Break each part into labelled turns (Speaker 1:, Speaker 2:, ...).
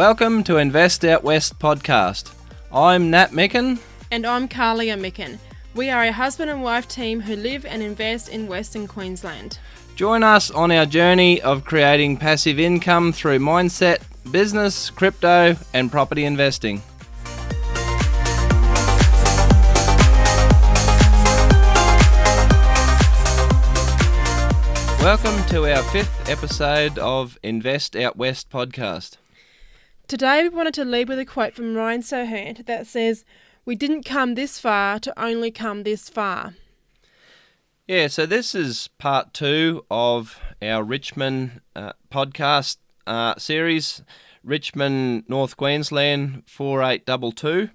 Speaker 1: Welcome to Invest Out West podcast. I'm Nat Micken.
Speaker 2: And I'm Kahlia Micken. We are a husband and wife team who live and invest in Western Queensland.
Speaker 1: Join us on our journey of creating passive income through mindset, business, crypto, and property investing. Welcome to our 5th episode of Invest Out West podcast.
Speaker 2: Today we wanted to lead with a quote from Ryan Serhant that says, "We didn't come this far to only come this far."
Speaker 1: Yeah, so this is part 2 of our Richmond podcast series, Richmond, North Queensland 4822.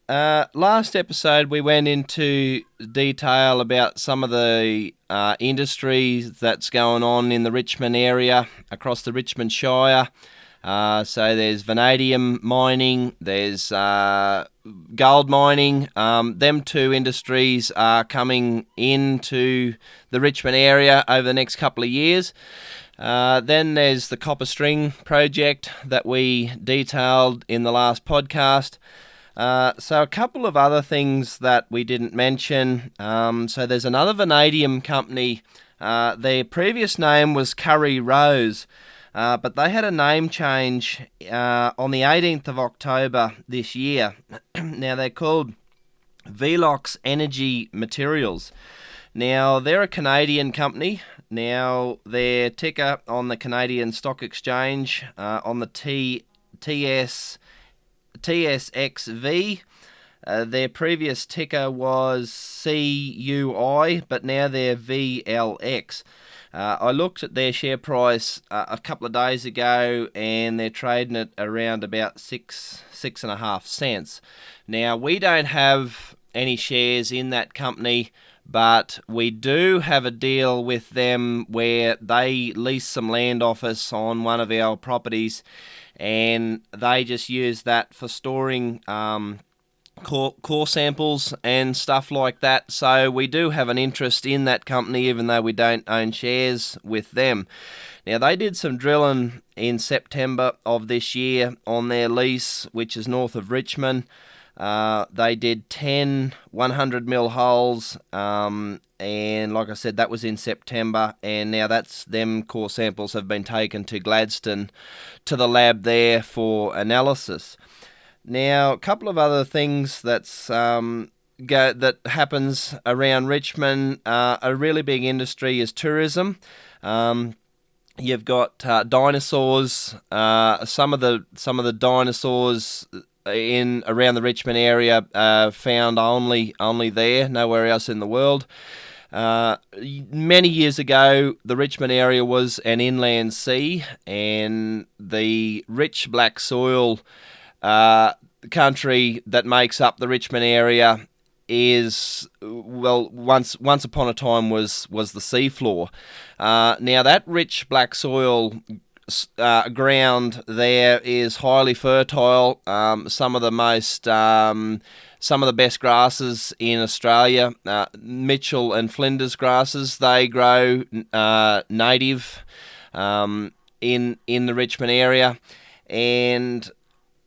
Speaker 1: Last episode we went into detail about some of the industries that's going on in the Richmond area, across the Richmond Shire. So there's vanadium mining, there's gold mining. Them two industries are coming into the Richmond area over the next couple of years. Then there's the copper string project that we detailed in the last podcast. So a couple of other things that we didn't mention. So there's another vanadium company. Their previous name was Curry Rose. But they had a name change on the 18th of October this year. Now they're called Velox Energy Materials. Now they're a Canadian company. Now their ticker on the Canadian Stock Exchange on the TSXV. Their previous ticker was CUI, but now they're VLX. I looked at their share price a couple of days ago, and they're trading at around about 6.5 cents. Now, we don't have any shares in that company, but we do have a deal with them where they lease some land off us on one of our properties, and they just use that for storing core samples and stuff like that. So we do have an interest in that company, even though we don't own shares with them. Now, they did some drilling in September of this year on their lease, which is north of Richmond. They did 10 100 mil holes, and like I said, that was in September, and now them core samples have been taken to Gladstone, to the lab there for analysis. Now, a couple of other things that happens around Richmond. A really big industry is tourism. You've got dinosaurs. Some of the dinosaurs around the Richmond area found only there, nowhere else in the world. Many years ago, the Richmond area was an inland sea, and the rich black soil country that makes up the Richmond area is, well, once upon a time was the seafloor. Now that rich black soil ground there is highly fertile. Some of the best grasses in Australia, Mitchell and Flinders grasses, they grow native in the Richmond area. And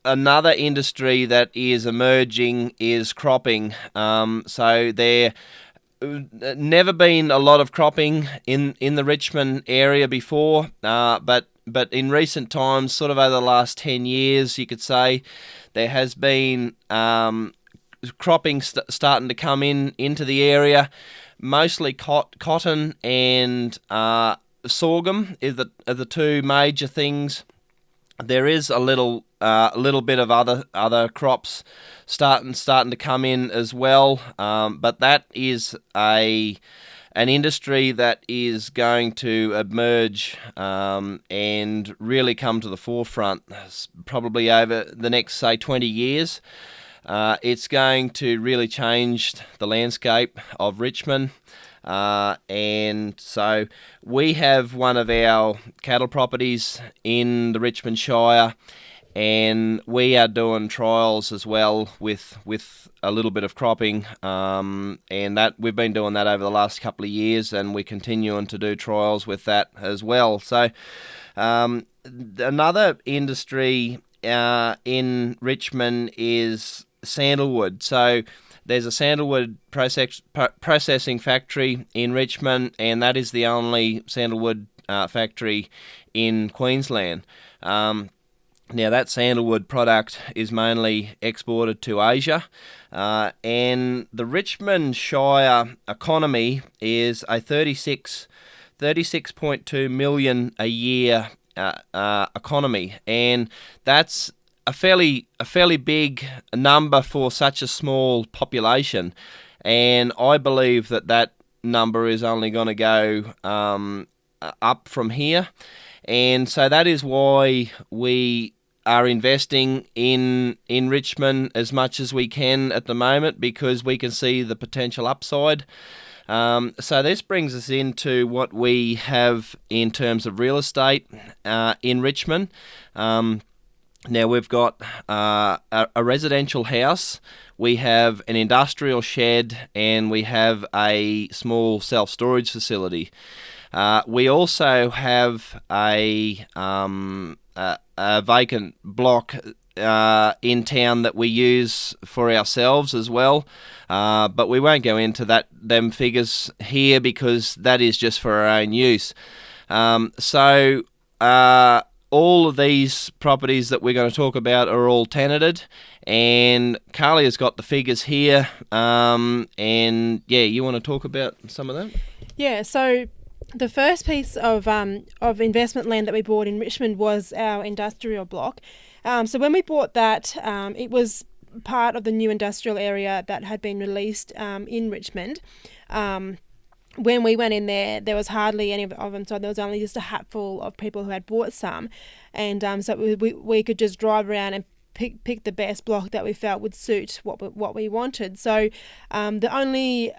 Speaker 1: another industry that is emerging is cropping. So there never been a lot of cropping in the Richmond area before, but in recent times, sort of over the last 10 years, you could say, there has been cropping starting to come into the area. Mostly cotton and sorghum are the two major things. There is a little bit of other crops starting to come in as well, but that is an industry that is going to emerge and really come to the forefront probably over the next, say, 20 years. It's going to really change the landscape of Richmond. And so we have one of our cattle properties in the Richmond Shire, and we are doing trials as well with a little bit of cropping, and that we've been doing that over the last couple of years, and we're continuing to do trials with that as well. So another industry in Richmond is sandalwood. So there's a sandalwood processing factory in Richmond, and that is the only sandalwood factory in Queensland. Now, that sandalwood product is mainly exported to Asia, and the Richmond Shire economy is a 36.2 million a year economy, and that's a fairly big number for such a small population. And I believe that number is only going to go up from here. And so that is why we are investing in Richmond as much as we can at the moment, because we can see the potential upside. So this brings us into what we have in terms of real estate in Richmond. Now we've got a residential house, we have an industrial shed, and we have a small self-storage facility. We also have a vacant block in town that we use for ourselves as well, but we won't go into them figures here because that is just for our own use. So all of these properties that we're going to talk about are all tenanted, and Kahlia's got the figures here. And yeah, you want to talk about some of that?
Speaker 2: Yeah, so the first piece of investment land that we bought in Richmond was our industrial block. So when we bought that, it was part of the new industrial area that had been released in Richmond. When we went in there was hardly any of them, so there was only just a hatful of people who had bought some, and so we could just drive around and pick the best block that we felt would suit what we wanted. So the only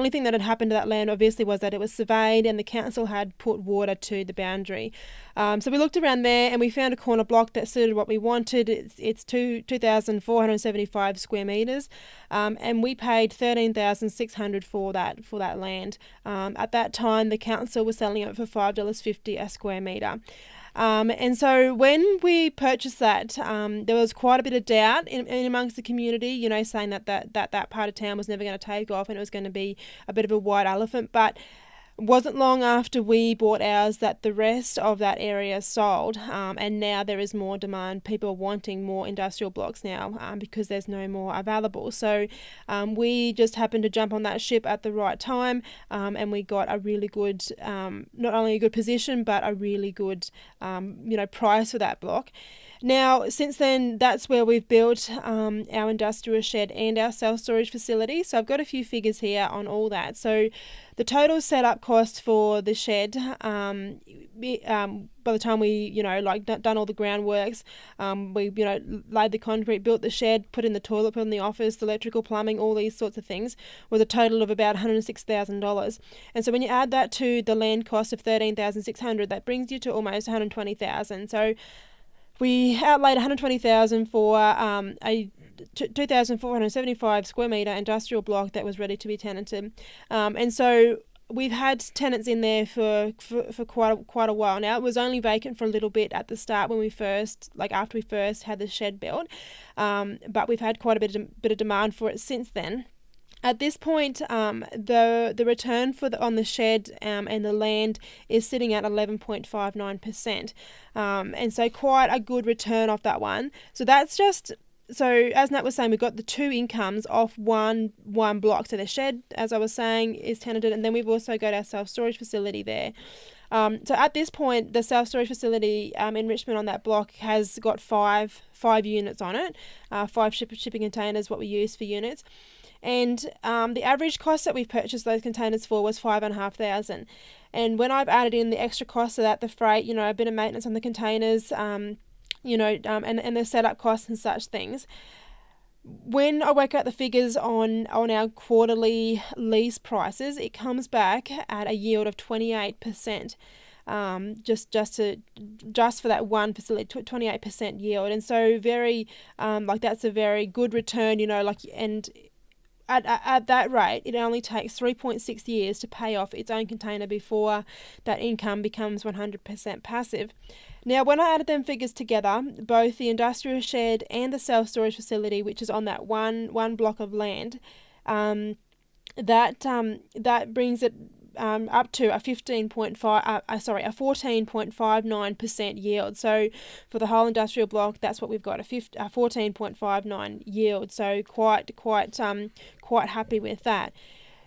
Speaker 2: thing that had happened to that land obviously was that it was surveyed and the council had put water to the boundary. So we looked around there and we found a corner block that suited what we wanted. It's 2,475 square metres, and we paid $13,600 for that land. At that time, the council was selling it for $5.50 a square metre. And so when we purchased that, there was quite a bit of doubt in amongst the community, saying that part of town was never going to take off and it was going to be a bit of a white elephant. But it wasn't long after we bought ours that the rest of that area sold, and now there is more demand. People are wanting more industrial blocks now because there's no more available. So we just happened to jump on that ship at the right time, and we got a really good, not only a good position, but a really good, price for that block. Now, since then, that's where we've built our industrial shed and our self-storage facility. So I've got a few figures here on all that. So the total setup cost for the shed, by the time we, done all the groundworks, we, laid the concrete, built the shed, put in the toilet, put in the office, the electrical, plumbing, all these sorts of things, was a total of about $106,000. And so when you add that to the land cost of $13,600, that brings you to almost $120,000. So we outlaid $120,000 for a 2,475 square metre industrial block that was ready to be tenanted. And so we've had tenants in there for quite a while now. It was only vacant for a little bit at the start when after we first had the shed built. But we've had quite a bit of demand for it since then. At this point, the return on the shed and the land is sitting at 11.59%, and so quite a good return off that one. So that's just as Nat was saying, we've got the two incomes off one block. So the shed, as I was saying, is tenanted, and then we've also got our self-storage facility there. So at this point, the self-storage facility in Richmond on that block has got five units on it, 5 shipping containers, what we use for units. And the average cost that we've purchased those containers for was $5,500. And when I've added in the extra cost of that, the freight, a bit of maintenance on the containers, and the setup costs and such things, when I work out the figures on our quarterly lease prices, it comes back at a yield of 28%. Just for that one facility, 28% yield, and so very that's a very good return, and at that rate, it only takes 3.6 years to pay off its own container before that income becomes 100% passive. Now, when I added them figures together, both the industrial shed and the self-storage facility, which is on that one block of land, that brings it up to a 14.59% yield. So for the whole industrial block, that's what we've got, a 14.59 yield. So quite happy with that.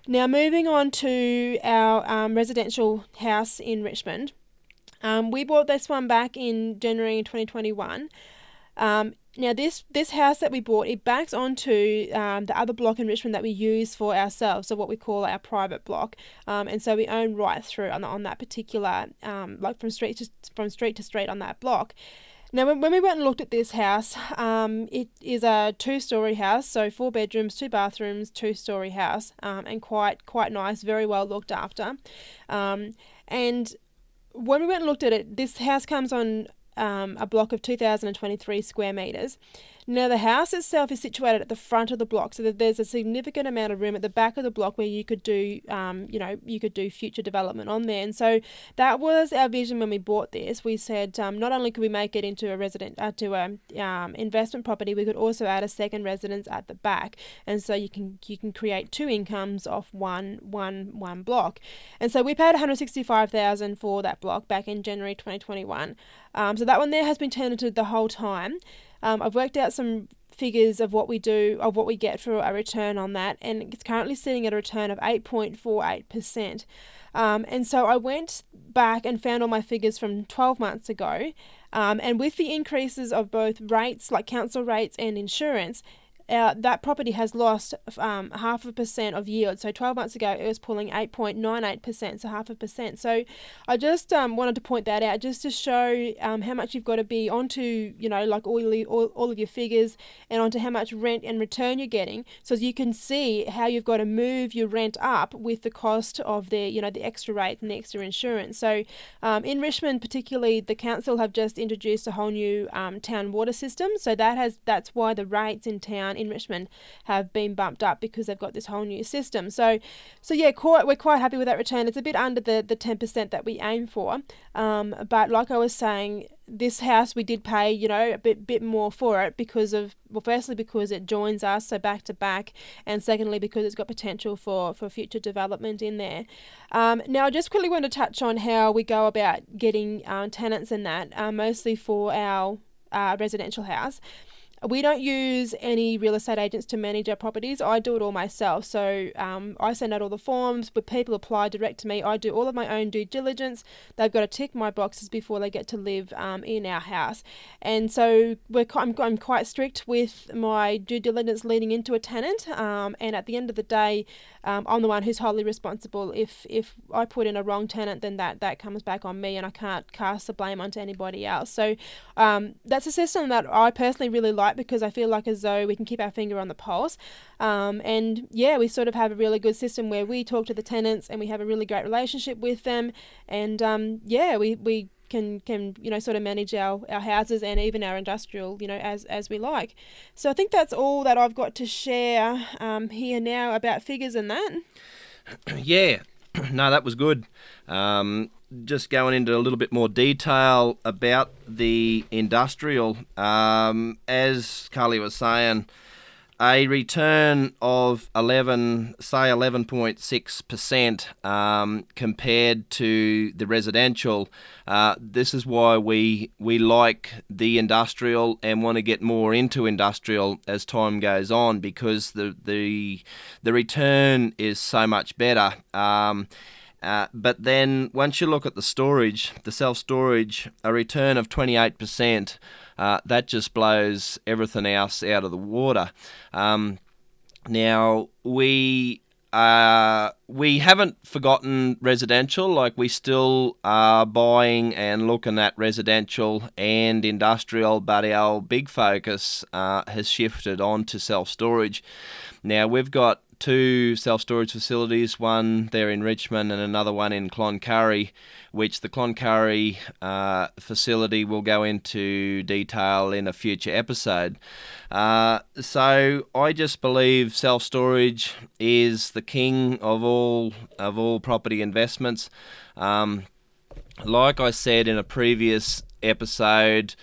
Speaker 2: Now moving on to our residential house in Richmond. We bought this one back in January 2021. Now this house that we bought, it backs onto the other block in Richmond that we use for ourselves, so what we call our private block, and so we own right through on that particular, like from street to street on that block. Now, when we went and looked at this house, it is a 2-story house, so 4 bedrooms, 2 bathrooms, 2-story house, and quite nice, very well looked after. And when we went and looked at it, this house comes on a block of 2,023 square metres. Now, the house itself is situated at the front of the block, so that there's a significant amount of room at the back of the block where you could do, you could do future development on there. And so that was our vision when we bought this. We said not only could we make it into a investment property, we could also add a second residence at the back, and so you can create 2 incomes off one block. And so we paid $165,000 for that block back in January 2021. So that one there has been tenanted the whole time. I've worked out some figures of what we get for a return on that, and it's currently sitting at a return of 8.48%. And so I went back and found all my figures from 12 months ago, and with the increases of both rates, like council rates and insurance, that property has lost 0.5% of yield. So 12 months ago, it was pulling 8.98%, so 0.5%. So I just wanted to point that out just to show how much you've got to be onto, like all of your figures, and onto how much rent and return you're getting, so you can see how you've got to move your rent up with the cost of the extra rate and the extra insurance. So in Richmond particularly, the council have just introduced a whole new town water system. So that's why the rates in town in Richmond have been bumped up, because they've got this whole new system. So yeah, we're quite happy with that return. It's a bit under the 10% that we aim for, but like I was saying, this house we did pay a bit more for it firstly because it joins us, so back to back, and secondly because it's got potential for future development in there. Now I just quickly want to touch on how we go about getting tenants in that, mostly for our residential house. We don't use any real estate agents to manage our properties. I do it all myself. So I send out all the forms, but people apply direct to me. I do all of my own due diligence. They've got to tick my boxes before they get to live in our house. And so I'm quite strict with my due diligence leading into a tenant. And at the end of the day, I'm the one who's wholly responsible. If I put in a wrong tenant, then that comes back on me, and I can't cast the blame onto anybody else. So that's a system that I personally really like, because I feel like as though we can keep our finger on the pulse. And yeah, we sort of have a really good system where we talk to the tenants and we have a really great relationship with them. And yeah, we can sort of manage our houses and even our industrial, as we like. So I think that's all that I've got to share here now about figures and that.
Speaker 1: Yeah, no, that was good. Just going into a little bit more detail about the industrial, as Kahlia was saying, a return of 11.6% compared to the residential. This is why we like the industrial and want to get more into industrial as time goes on, because the return is so much better. But then once you look at the storage, the self-storage, a return of 28%, that just blows everything else out of the water. Now, we haven't forgotten residential. Like, we still are buying and looking at residential and industrial, but our big focus has shifted on to self-storage. Now, we've got two self-storage facilities, one there in Richmond and another one in Cloncurry, which the Cloncurry facility will go into detail in a future episode. So I just believe self-storage is the king of all property investments. Like I said in a previous episode,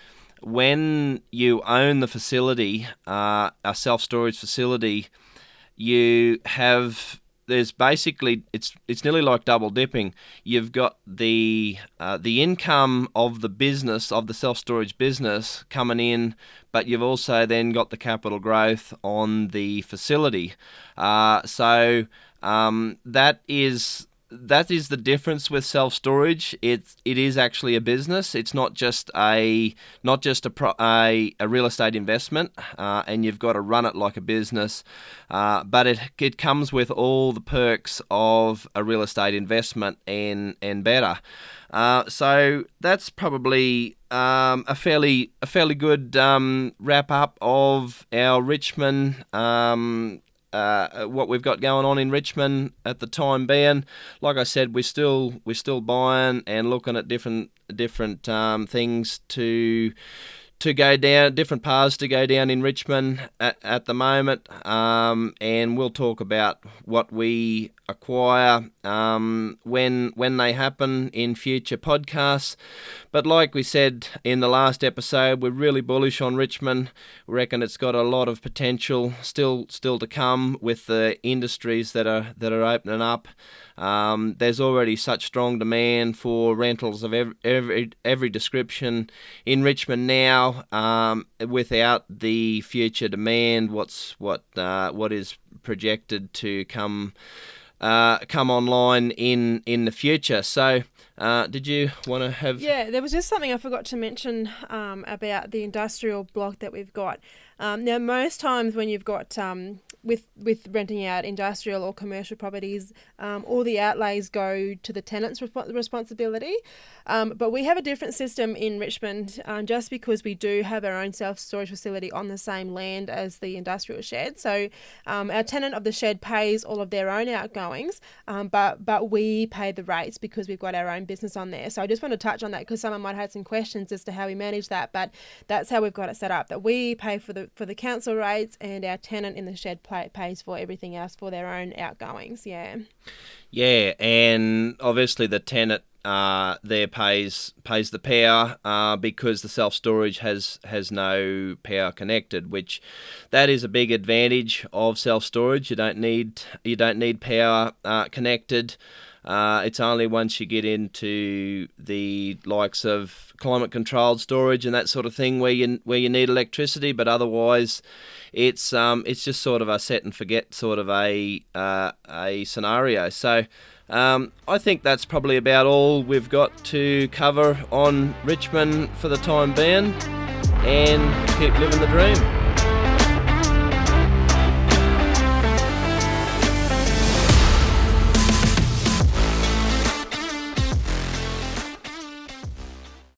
Speaker 1: when you own the facility, a self-storage facility, there's basically it's nearly like double dipping. You've got the income of the business, of the self-storage business coming in, but you've also then got the capital growth on the facility. So that is the difference with self-storage. It is actually a business. It's not just a real estate investment, and you've got to run it like a business. But it comes with all the perks of a real estate investment and better. So that's probably a fairly good wrap up of our Richmond. What we've got going on in Richmond at the time being. Like I said, we're still buying and looking at different things to go down, different paths to go down in Richmond at the moment, and we'll talk about what we acquire when they happen in future podcasts. But like we said in the last episode, we're really bullish on Richmond. We reckon it's got a lot of potential still to come with the industries that are opening up. There's already such strong demand for rentals of every description in Richmond now. Without the future demand, what is projected to come online in the future. So, did you want to have?
Speaker 2: Yeah, there was just something I forgot to mention about the industrial block that we've got. Now, most times when you've got with renting out industrial or commercial properties, all the outlays go to the tenant's responsibility. But we have a different system in Richmond, just because we do have our own self-storage facility on the same land as the industrial shed. So our tenant of the shed pays all of their own outgoings, but we pay the rates because we've got our own business on there. So I just want to touch on that because someone might have some questions as to how we manage that, but that's how we've got it set up, that we pay for the council rates and our tenant in the shed pays for everything else for their own outgoings.
Speaker 1: Yeah, and obviously the tenant there pays the power because the self-storage has no power connected, which that is a big advantage of self-storage. You don't need power connected. It's only once you get into the likes of climate-controlled storage and that sort of thing where you need electricity, but otherwise, it's just sort of a set and forget sort of a scenario. So, I think that's probably about all we've got to cover on Richmond for the time being, and keep living the dream.